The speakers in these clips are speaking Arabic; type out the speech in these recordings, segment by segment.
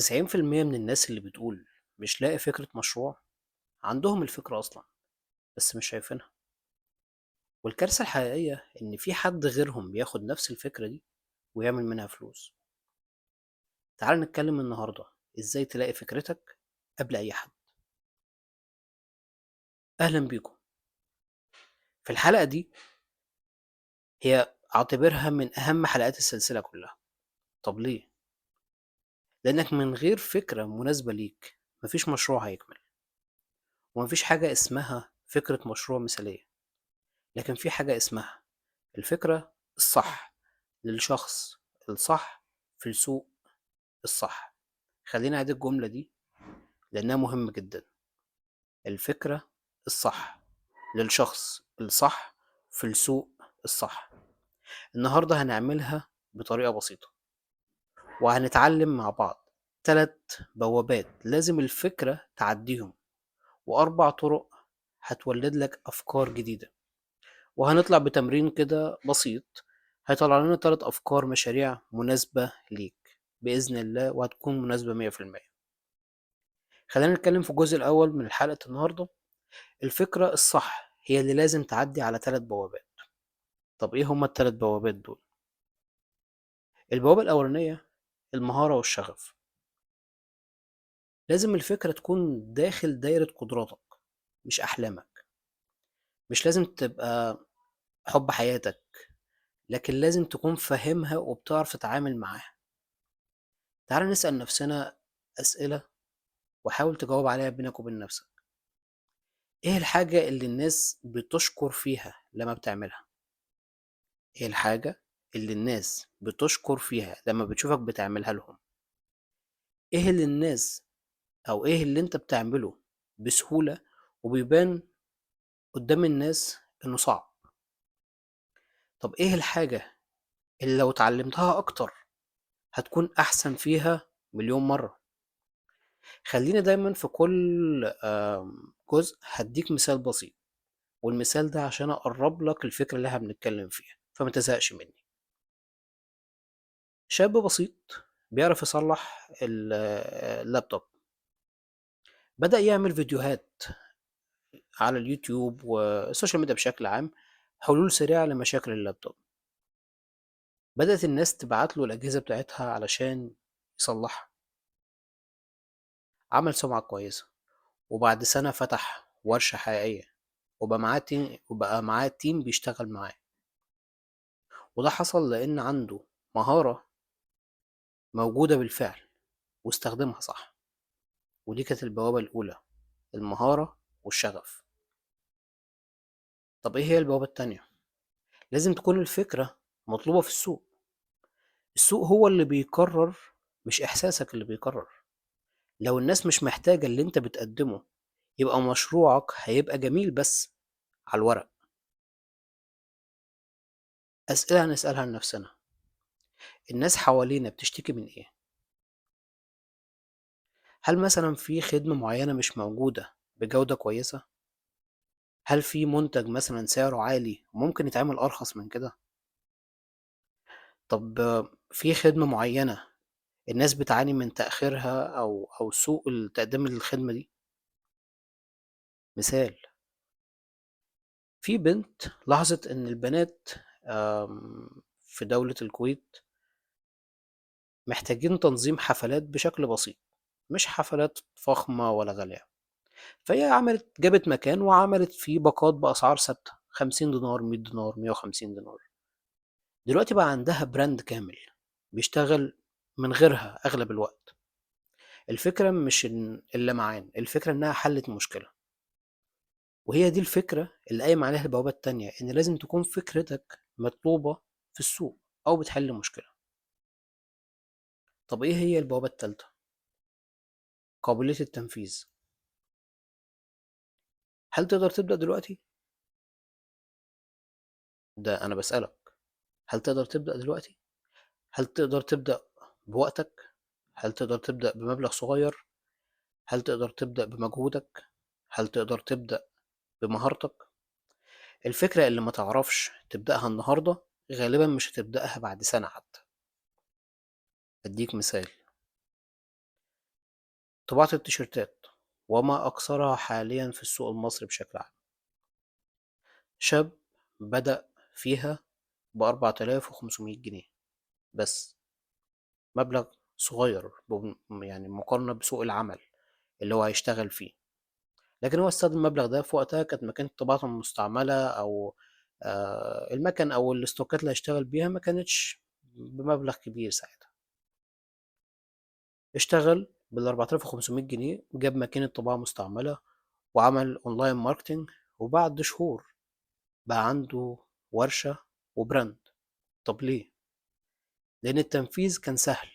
90% من الناس اللي بتقول مش لاقي فكرة مشروع عندهم الفكرة أصلا بس مش شايفينها. والكارثة الحقيقية إن في حد غيرهم بياخد نفس الفكرة دي ويعمل منها فلوس. تعال نتكلم النهاردة إزاي تلاقي فكرتك قبل أي حد. أهلا بيكم. في الحلقة دي هي أعتبرها من أهم حلقات السلسلة كلها. طب ليه؟ لأنك من غير فكرة مناسبة ليك مفيش مشروع هيكمل، ومفيش حاجة اسمها فكرة مشروع مثالية، لكن في حاجة اسمها الفكرة الصح للشخص الصح في السوق الصح. خليني أعيد الجملة دي لأنها مهمة جدا. الفكرة الصح للشخص الصح في السوق الصح. النهاردة هنعملها بطريقة بسيطة، وهنتعلم مع بعض 3 بوابات لازم الفكرة تعديهم، و4 طرق هتولد لك أفكار جديدة. وهنطلع بتمرين كده بسيط هيطلع لنا 3 أفكار مشاريع مناسبة ليك بإذن الله، وهتكون مناسبة 100%. خلينا نتكلم في الجزء الأول من حلقة النهاردة. الفكرة الصح هي اللي لازم تعدي على 3 بوابات. طب إيه هما ال3 بوابات دول؟ البوابة الأولانية المهارة والشغف. لازم الفكرة تكون داخل دايرة قدراتك مش أحلامك. مش لازم تبقى حب حياتك، لكن لازم تكون فاهمها وبتعرف تتعامل معاها. تعال نسأل نفسنا أسئلة وحاول تجاوب عليها بينك وبين نفسك. ايه الحاجة اللي الناس بتشكر فيها لما بتعملها؟ ايه الحاجة اللي الناس بتشكر فيها لما بتشوفك بتعملها لهم؟ ايه اللي الناس او ايه اللي انت بتعمله بسهولة وبيبان قدام الناس انه صعب؟ طب ايه الحاجة اللي لو اتعلمتها اكتر هتكون احسن فيها مليون مرة؟ خليني دايما في كل جزء هديك مثال بسيط، والمثال ده عشان اقرب لك الفكرة اللي احنا بنتكلم فيها فما تزهقش مني. شاب بسيط بيعرف يصلح اللابتوب، بدأ يعمل فيديوهات على اليوتيوب والسوشيال ميديا بشكل عام، حلول سريعة لمشاكل اللابتوب. بدأت الناس تبعت له الأجهزة بتاعتها علشان يصلحها. عمل سمعة كويسة، وبعد سنة فتح ورشة حقيقية، وبقى معاه تيم بيشتغل معاه. وده حصل لأن عنده مهارة موجودة بالفعل واستخدمها صح. ودي كانت البوابة الأولى، المهارة والشغف. طب إيه هي البوابة التانية؟ لازم تكون الفكرة مطلوبة في السوق. السوق هو اللي بيقرر، مش إحساسك اللي بيقرر. لو الناس مش محتاجة اللي أنت بتقدمه يبقى مشروعك هيبقى جميل بس على الورق. أسئلة هنسألها لنفسنا: الناس حوالينا بتشتكي من إيه؟ هل مثلا في خدمة معينة مش موجودة بجودة كويسة؟ هل في منتج مثلا سعره عالي وممكن يتعمل أرخص من كده؟ طب في خدمة معينة الناس بتعاني من تأخيرها أو سوء التقديم للخدمة دي؟ مثال: في بنت لاحظت إن البنات في دولة الكويت محتاجين تنظيم حفلات بشكل بسيط، مش حفلات فخمة ولا غالية. فهي جابت مكان وعملت فيه باقات بأسعار ثابتة: 50 دينار، 100 دينار، 150 دينار. دلوقتي بقى عندها براند كامل بيشتغل من غيرها أغلب الوقت. الفكرة مش إن اللمعان، الفكرة إنها حلت مشكلة. وهي دي الفكرة اللي قايم عليها البوابة التانية، إن لازم تكون فكرتك مطلوبة في السوق أو بتحل مشكلة. طب إيه هي البوابة التالتة؟ قابلية التنفيذ. هل تقدر تبدأ دلوقتي؟ ده أنا بسألك. هل تقدر تبدأ دلوقتي؟ هل تقدر تبدأ بوقتك؟ هل تقدر تبدأ بمبلغ صغير؟ هل تقدر تبدأ بمجهودك؟ هل تقدر تبدأ بمهارتك؟ الفكرة اللي ما تعرفش تبدأها النهاردة غالبا مش هتبدأها بعد سنة حتى. أديك مثال: طباعة التيشيرتات وما أكثرها حاليا في السوق المصري بشكل عام. شاب بدأ فيها ب4500 جنيه بس، مبلغ صغير يعني مقارنة بسوق العمل اللي هو هيشتغل فيه، لكن هو استخدم المبلغ ده في وقتها كانت مكانة طباعته المستعملة أو المكن أو الاستوكات اللي هيشتغل بيها ما كانتش بمبلغ كبير ساعتها. اشتغل بال4500 جنيه، جاب ماكينة طباعة مستعملة وعمل أونلاين ماركتينج، وبعد شهور بقى عنده ورشة وبراند. طب ليه؟ لأن التنفيذ كان سهل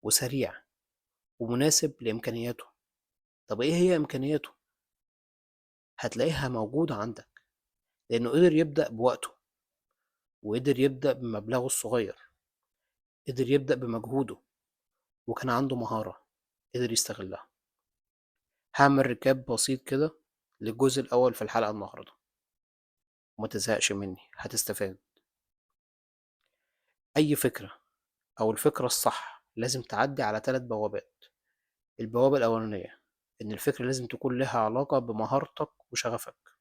وسريع ومناسب لإمكانياته. طب إيه هي إمكانياته؟ هتلاقيها موجودة عندك، لأنه قدر يبدأ بوقته، وقدر يبدأ بمبلغه الصغير، قدر يبدأ بمجهوده، وكان عنده مهارة قدر يستغلها. هعمل ركاب بسيط كده للجزء الأول في الحلقة النهاردة، وما تزهقش مني، هتستفاد. أي فكرة أو الفكرة الصح لازم تعدي على 3 بوابات. البوابة الأولانية إن الفكرة لازم تكون لها علاقة بمهارتك وشغفك.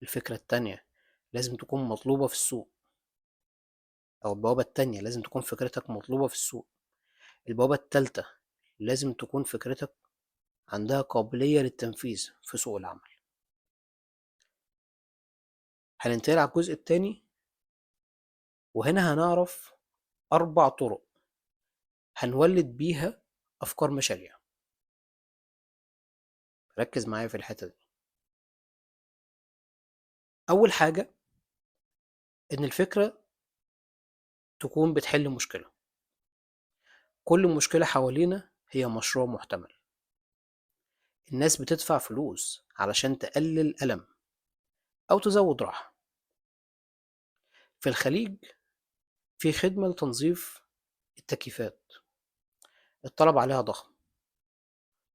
الفكرة التانية لازم تكون مطلوبة في السوق، أو البوابة التانية لازم تكون فكرتك مطلوبة في السوق. البوابة التالتة لازم تكون فكرتك عندها قابلية للتنفيذ في سوق العمل. هننتقل على الجزء التاني، وهنا هنعرف 4 طرق هنولد بيها أفكار مشاريع. ركز معايا في الحتة دي. أول حاجة إن الفكرة تكون بتحل مشكلة. كل مشكلة حوالينا هي مشروع محتمل. الناس بتدفع فلوس علشان تقلل ألم أو تزود راحة. في الخليج في خدمة لتنظيف التكييفات، الطلب عليها ضخم،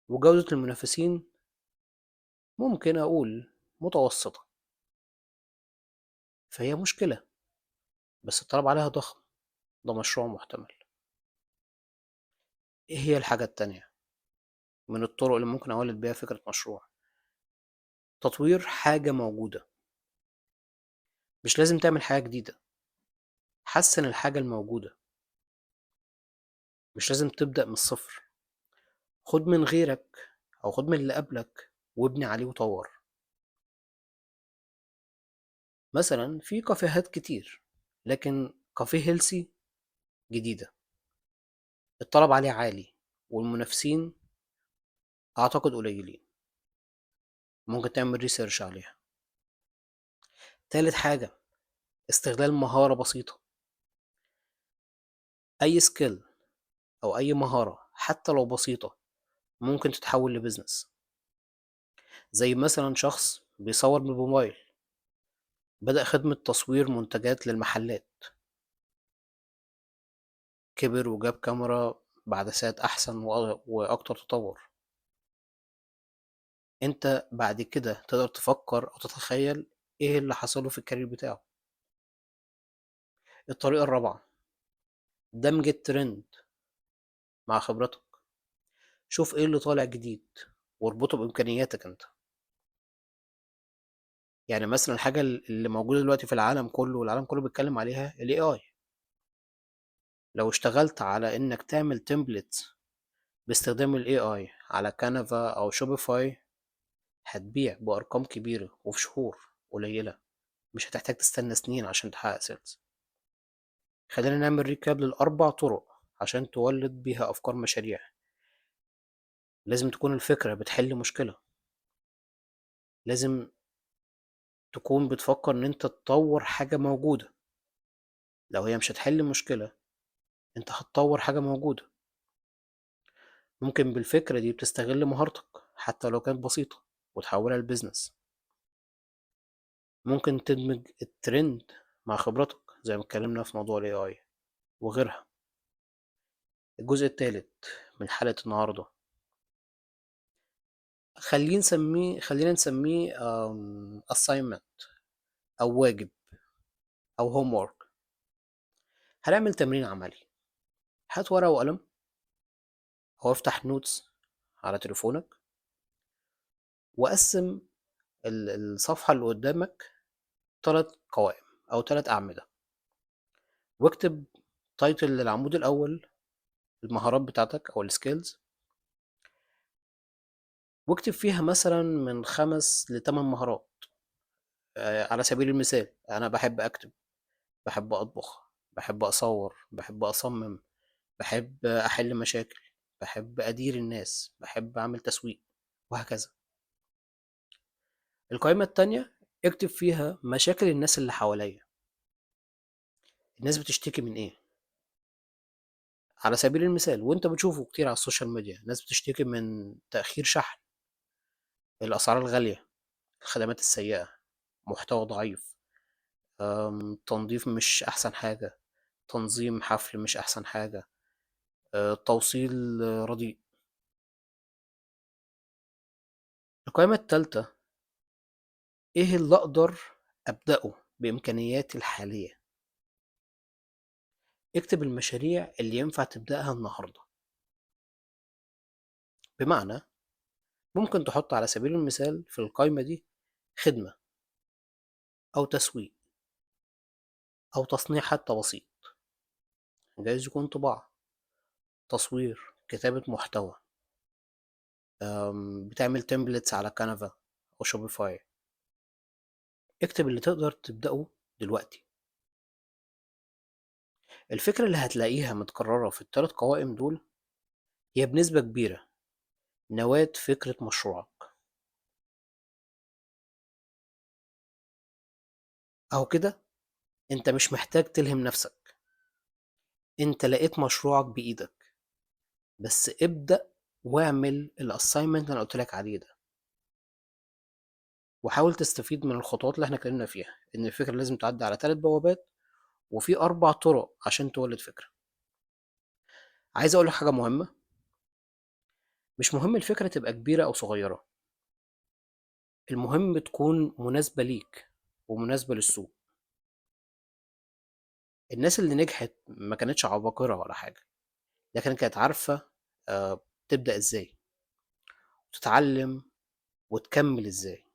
وجودة المنافسين ممكن أقول متوسطة، فهي مشكلة بس الطلب عليها ضخم، ده مشروع محتمل. إيه هي الحاجة التانية من الطرق اللي ممكن أولد بيها فكرة مشروع؟ تطوير حاجة موجودة. مش لازم تعمل حاجة جديدة، حسن الحاجة الموجودة. مش لازم تبدأ من الصفر، خد من غيرك أو خد من اللي قبلك وابني عليه وطور. مثلا في كافيهات كتير، لكن كافيه هيلسي جديدة الطلب عليه عالي والمنافسين أعتقد قليلين، ممكن تعمل ريسيرش عليها. تالت حاجة استغلال مهارة بسيطة. أي سكيل أو أي مهارة حتى لو بسيطة ممكن تتحول لبزنس. زي مثلا شخص بيصور بالموبايل، بدأ خدمة تصوير منتجات للمحلات، كبر وجاب كاميرا بعدسات أحسن وأكتر تطور. أنت بعد كده تقدر تفكر أو تتخيل إيه اللي حصله في الكارير بتاعه. الطريقة الرابعة دمج الترند مع خبرتك. شوف إيه اللي طالع جديد واربطه بإمكانياتك أنت. يعني مثلا الحاجة اللي موجودة دلوقتي في العالم كله والعالم كله بيتكلم عليها ال AI. لو اشتغلت على إنك تعمل تمبلت باستخدام ال AI على كانفا أو شوبيفاي هتبيع بأرقام كبيرة وفي شهور قليلة، مش هتحتاج تستنى سنين عشان تحقق سيلز. خلينا نعمل ريكاب لل4 طرق عشان تولد بيها أفكار مشاريع. لازم تكون الفكرة بتحل مشكلة، لازم تكون بتفكر إن أنت تطور حاجة موجودة. لو هي مش هتحل مشكلة أنت هتطور حاجة موجودة. ممكن بالفكرة دي بتستغل مهارتك حتى لو كانت بسيطة وتحولها لبزنس. ممكن تدمج الترند مع خبرتك زي ما اتكلمنا في موضوع ال AI وغيرها. الجزء الثالث من حلقة النهاردة خلينا نسميه assignment أو واجب أو homework. هنعمل تمرين عملي. هات ورقة وقلم أو افتح نوتس على تليفونك، وقسّم الصفحة اللي قدّامك 3 قوائم أو 3 أعمدة، واكتب title للعمود الأول المهارات بتاعتك أو الskills، واكتب فيها مثلًا من 5 ل8 مهارات. على سبيل المثال أنا باحب أكتب، باحب أطبخ، باحب أصوّر، باحب أصمم، باحب أحل مشاكل، باحب أدير الناس، باحب أعمل تسويق، وهكذا. القائمة التانية اكتب فيها مشاكل الناس اللي حواليّا، الناس بتشتكي من إيه؟ على سبيل المثال وأنت بتشوفه كتير على السوشيال ميديا، ناس بتشتكي من تأخير شحن، الأسعار الغالية، الخدمات السيئة، محتوى ضعيف، تنضيف مش أحسن حاجة، تنظيم حفل مش أحسن حاجة، توصيل رديء. القائمة التالتة إيه اللي أقدر أبدأه بإمكانياتي الحالية؟ اكتب المشاريع اللي ينفع تبدأها النهاردة. بمعنى ممكن تحط على سبيل المثال في القائمة دي خدمة أو تسويق أو تصنيع حتى بسيط، جايز يكون طباعة، تصوير، كتابة محتوى، بتعمل templates على كانفا أو شوبيفاي. اكتب اللي تقدر تبدأه دلوقتي. الفكرة اللي هتلاقيها متكررة في ال3 قوائم دول هي بنسبة كبيرة نواة فكرة مشروعك. أهو كده أنت مش محتاج تلهم نفسك، أنت لقيت مشروعك بإيدك، بس ابدأ واعمل الassignment اللي أنا قُلت لك عليه ده، وحاول تستفيد من الخطوات اللي إحنا اتكلمنا فيها، إن الفكرة لازم تعدّي على 3 بوابات، وفي 4 طرق عشان تولِّد فكرة. عايز أقول لك حاجة مهمة، مش مهم الفكرة تبقى كبيرة أو صغيرة، المهم تكون مناسبة ليك ومناسبة للسوق. الناس اللي نجحت ما كانتش عباقرة ولا حاجة، لكن كانت عارفة تبدأ إزاي، وتتعلم وتكمّل إزاي.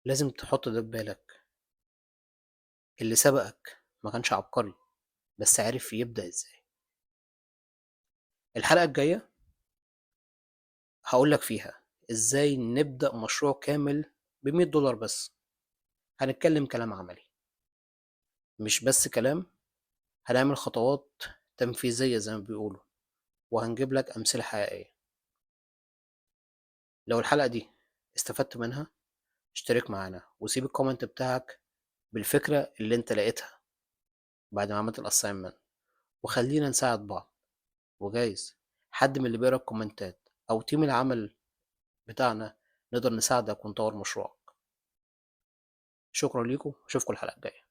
لازم تحط ده في بالك، اللي سبقك ما كانش عبقري، بس عرف يبدأ إزاي. الحلقة الجاية هاقول لك فيها إزاي نبدأ مشروع كامل ب$100 بس. هنتكلم كلام عملي، مش بس كلام، هنعمل خطوات تنفيذية زي ما بيقولوا، وهنجيب لك أمثلة حقيقية. لو الحلقة دي استفدت منها اشترك معانا وسيب الكومنت بتاعك بالفكرة اللي انت لقيتها بعد ما عملت الأساينمنت، وخلينا نساعد بعض، وجايز حد من اللي بيقرا الكومنتات أو تيم العمل بتاعنا نقدر نساعدك ونطور مشروعك. شكرا ليكم، أشوفكم الحلقة الجاية.